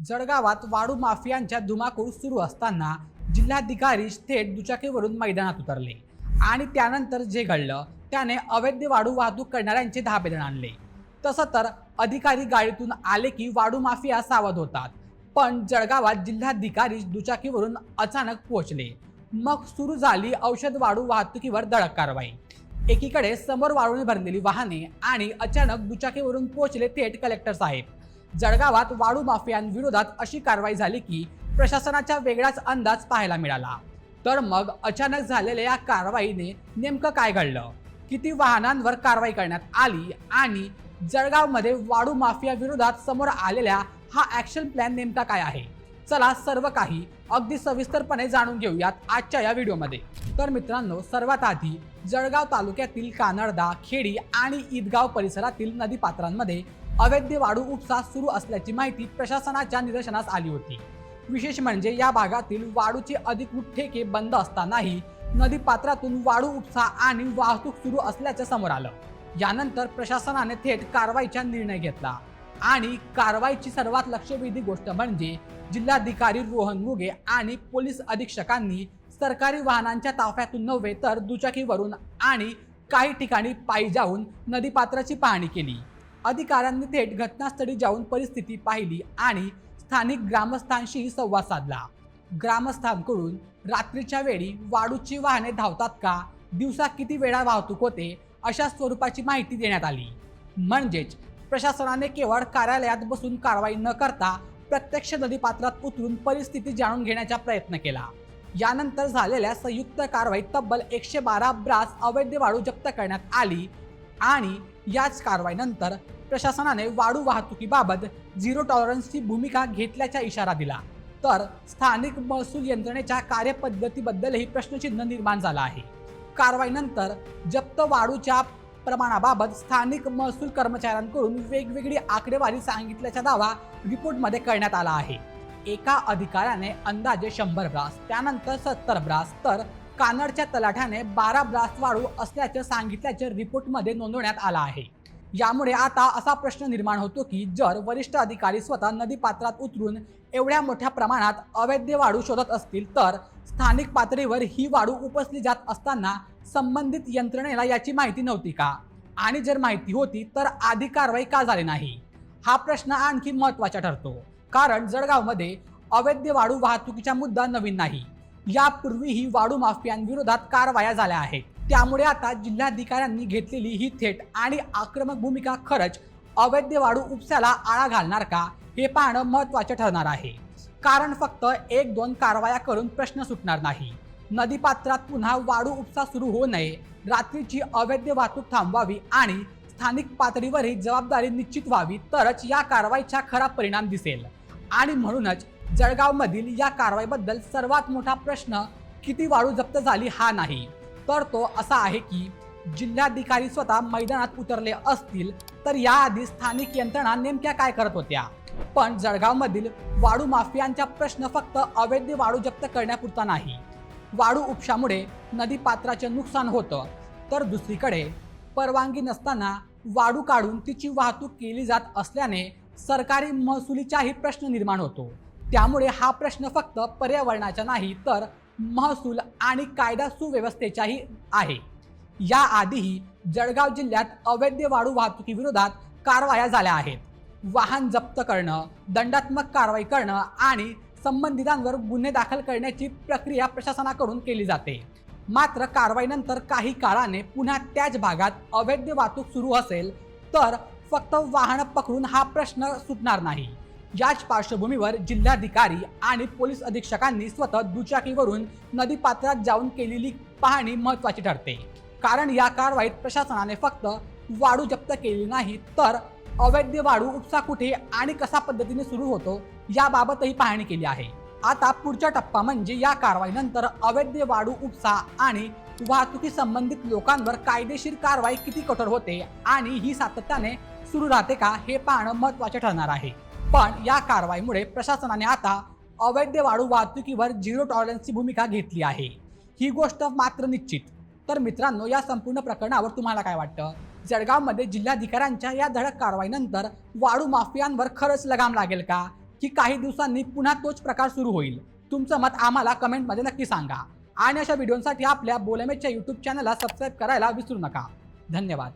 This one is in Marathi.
जळगावात वाळू माफियांच्या धुमाकूळ सुरू असताना जिल्हाधिकारी थेट दुचाकीवरून मैदानात उतरले आणि त्यानंतर जे घडलं त्याने अवैध वाळू वाहतूक करणाऱ्यांचे धाबेदन आणले। तसं तर अधिकारी गाडीतून आले की वाळू माफिया सावध होतात, पण जळगावात जिल्हाधिकारी दुचाकीवरून अचानक पोहोचले। मग सुरू झाली औषध वाळू वाहतुकीवर धडक कारवाई। एकीकडे समोर वाळूने भरलेली वाहने आणि अचानक दुचाकीवरून पोहोचले थेट कलेक्टर साहेब। जळगावात वाळू माफियांविरोधात अशी कारवाई झाली की प्रशासनाचा वेगळाच अंदाज पाहायला मिळाला। तर मग अचानक झालेल्या या कारवाईने नेमकं काय घडलं, किती वाहनांवर कारवाई करण्यात आली आणि जळगावमध्ये वाळू माफिया विरोधात समोर आलेल्या हा ॲक्शन प्लॅन नेमका काय आहे, चला सर्व काही अगदी सविस्तरपणे जाणून घेऊयात आजच्या या व्हिडिओमध्ये। तर मित्रांनो, सर्वात आधी जळगाव तालुक्यातील कानडदा, खेडी आणि ईदगाव परिसरातील नदीपात्रांमध्ये अवैध वाळू उपसा सुरू असल्याची माहिती प्रशासनाच्या निदर्शनास आली होती। विशेष म्हणजे या भागातील वाळूचे अधिकृत ठेके बंद असतानाही नदीपात्रातून वाळू उपसा आणि वाहतूक सुरू असल्याचे समोर आलं। यानंतर प्रशासनाने थेट कारवाईचा निर्णय घेतला आणि कारवाईची सर्वात लक्षवेधी गोष्ट म्हणजे जिल्हाधिकारी रोहन मुगे आणि पोलीस अधीक्षकांनी सरकारी वाहनांच्या ताफ्यातून नव्हे तर दुचाकीवरून आणि काही ठिकाणी पायी जाऊन नदीपात्राची पाहणी केली। अधिकाऱ्यांनी थेट घटनास्थळी जाऊन परिस्थिती पाहिली आणि स्थानिक ग्रामस्थांशी संवाद साधला। ग्रामस्थांकडून रात्रीच्या वेळी वाळूची वाहने धावतात का, दिवसा किती वेळा वाहतूक होते, अशा स्वरूपाची माहिती देण्यात आली। म्हणजेच प्रशासनाने केवळ कार्यालयात बसून कारवाई न करता प्रत्यक्ष नदीपात्रात उतरून परिस्थिती जाणून घेण्याचा प्रयत्न केला। यानंतर झालेल्या संयुक्त कारवाईत तब्बल 112 ब्रास अवैध वाळू जप्त करण्यात आली आणि याच कारवाईनंतर प्रशासनाने वाळू वाहतुकीबाबत झिरो टॉलरन्सची भूमिका घेतल्याचा इशारा दिला। तर स्थानिक महसूल यंत्रणेच्या कार्यपद्धतीबद्दलही प्रश्नचिन्ह निर्माण झाला आहे। कारवाईनंतर जप्त वाळूच्या प्रमाणाबाबत स्थानिक महसूल कर्मचाऱ्यांकडून वेगवेगळी आकडेवारी सांगितल्याचा दावा रिपोर्टमध्ये करण्यात आला आहे। एका अधिकाऱ्याने अंदाजे 100 ब्रास, त्यानंतर 70 ब्रास, तर कानडच्या तलाठ्याने 12 ब्रास वाळू असल्याचे सांगितल्याचे रिपोर्टमध्ये नोंदवण्यात आलं आहे। यामुळे आता असा प्रश्न निर्माण होतो की जर वरिष्ठ अधिकारी स्वतः नदीपात्रात उतरून एवढ्या मोठ्या प्रमाणात अवैध वाळू शोधत असतील तर स्थानिक पातळीवर ही वाळू उपसली जात असताना संबंधित यंत्रणेला याची माहिती नव्हती का, आणि जर माहिती होती तर आधी कारवाई का झाली नाही, हा प्रश्न आणखी महत्त्वाचा ठरतो। कारण जळगावमध्ये अवैध वाळू वाहतुकीचा मुद्दा नवीन नाही, यापूर्वीही वाळू माफियांविरोधात कारवाया झाल्या आहेत। त्यामुळे आता जिल्हाधिकाऱ्यांनी घेतलेली ही थेट आणि आक्रमक भूमिका खरंच अवैध वाळू उपसाला आळा घालणार का, हे पाहणं महत्त्वाचं ठरणार आहे। कारण फक्त 1-2 कारवाया करून प्रश्न सुटणार नाही। नदीपात्रात पुन्हा वाळू उपसा सुरू होऊ नये, रात्रीची अवैध वाहतूक थांबवावी आणि स्थानिक पातळीवरही जबाबदारी निश्चित व्हावी, तरच या कारवाईचा खरा परिणाम दिसेल। आणि म्हणूनच जळगावमधील या कारवाईबद्दल सर्वात मोठा प्रश्न किती वाळू जप्त झाली हा नाही, तर तो असा आहे की जिल्हाधिकारी स्वतः मैदानात उतरले असतील तर याआधी स्थानिक यंत्रणा नेमक्या काय करत होत्या। पण जळगावमधील वाळू माफियांचा प्रश्न फक्त अवैध वाळू जप्त करण्यापुरता नाही। वाळू उपशामुळे नदीपात्राचे नुकसान होतं, तर दुसरीकडे परवानगी नसताना वाळू काढून तिची वाहतूक केली जात असल्याने सरकारी महसुलीचाही प्रश्न निर्माण होतो। त्यामुळे हा प्रश्न फक्त पर्यावरणाचा नाही तर महसूल आणि कायदा सुव्यवस्थेचाही आहे। याआधीही जळगाव जिल्ह्यात अवैध वाळू वाहतुकीविरोधात कारवाया झाल्या आहेत। वाहन जप्त करणं, दंडात्मक कारवाई करणं आणि संबंधितांवर गुन्हे दाखल करण्याची प्रक्रिया प्रशासनाकडून केली जाते। मात्र कारवाईनंतर काही काळाने पुन्हा त्याच भागात अवैध वाहतूक सुरू असेल तर फक्त वाहन पकडून हा प्रश्न सुटणार नाही। याच पार्श्वभूमीवर जिल्हाधिकारी आणि पोलीस अधीक्षकांनी स्वतः दुचाकीवरून नदीपात्रात जाऊन केलेली पाहणी महत्त्वाची ठरते। कारण या कारवाईत प्रशासनाने फक्त वाळू जप्त केली नाही तर अवैध वाळू उपसा कुठे आणि कशा पद्धतीने सुरू होतो याबाबतही पाहणी केली आहे। आता पुढचा टप्पा म्हणजे या कारवाईनंतर अवैध वाळू उपसा आणि वाहतुकी संबंधित लोकांवर कायदेशीर कारवाई किती कठोर होते आणि ही सातत्याने सुरू राहते का, हे पाहणं महत्त्वाचे ठरणार आहे। पण या कारवाईमुळे प्रशासनाने आता अवैध वाळू वाहतुकीवर झिरो टॉलरन्सची भूमिका घेतली आहे, ही गोष्ट मात्र निश्चित। तर मित्रांनो, या संपूर्ण प्रकरणावर तुम्हाला काय वाटतं? जळगावमध्ये जिल्हाधिकाऱ्यांच्या या धडक कारवाईनंतर वाळू माफियांवर खरंच लगाम लागेल का, की काही दिवसांनी पुन्हा तोच प्रकार सुरू होईल? तुमचं मत आम्हाला कमेंटमध्ये नक्की सांगा आणि अशा व्हिडिओसाठी आपल्या बोलेमेटच्या यूट्यूब चॅनलला सबस्क्राईब करायला विसरू नका. धन्यवाद.